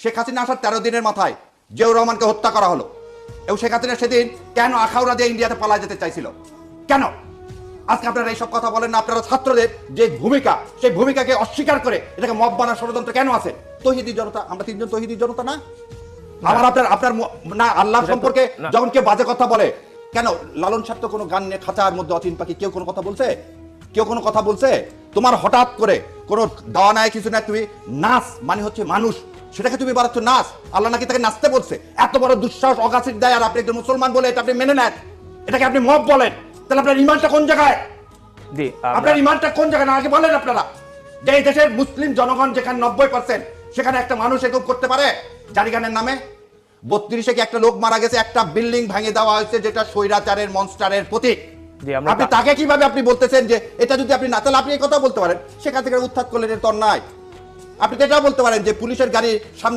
শেখ হাসিনা আসার 13 দিনের মাথায় জিয়াউর রহমানকে হত্যা করা হলো, এবং শেখ হাসিনা সেদিন কেন আখাউড়া দিয়ে ইন্ডিয়াতে পালায় যেতে চাইছিল? কেন? আজকে আপনারা এইসব কথা বলেন না। আপনারা ছাত্রদের যে ভূমিকা, সেই ভূমিকাকে অস্বীকার করে এটাকে মব বানার ষড়যন্ত্র কেন আছে? তৌহিদি জনতা, আমরা তিনজন তৌহিদি জনতা না? আমার আপনার না, আল্লাহ সম্পর্কে যখন কেউ বাজে কথা বলে, কেন লালন সাহেব তো কোনো গান নিয়ে খাঁচার মধ্যে অচিন পাখি, কেউ কোনো কথা বলছে? কেউ কোনো কথা বলছে? তোমার হঠাৎ করে কোনো দাওয়া নাই, কিছু না, তুমি নাচ মানে হচ্ছে মানুষ, সেটাকে তুমি বাড়াচ্ছ নাচ। আল্লাহ নাকি তাকে নাচতে বলছে? এত বড় দুঃসাহস, অগাছির দায়, আর আপনি একজন মুসলমান বলে এটা আপনি মেনে নেন, এটাকে আপনি মব বলেন? তাহলে আপনার ইমানটা কোন জায়গায়? আপনার ইমানটা কোন জায়গায় না আগে বলেন আপনারা। যে এই দেশের মুসলিম জনগণ যেখানে 90%, সেখানে একটা মানুষ এরকম করতে পারে জারিগানের নামে? 32-এ কি একটা লোক মারা গেছে, একটা বিল্ডিং ভেঙে দেওয়া হয়েছে, যেটা স্বৈরাচারের মনস্টারের প্রতীক। আপনি তাকে কিভাবে আপনি বলতেছেন যে এটা যদি আপনি না, তাহলে আপনি এই কথা বলতে পারেন সেখান থেকে উত্থাত করলেন এর তর নাই। আপনি তো এটাও বলতে পারেন যে পুলিশের গাড়ির সামনে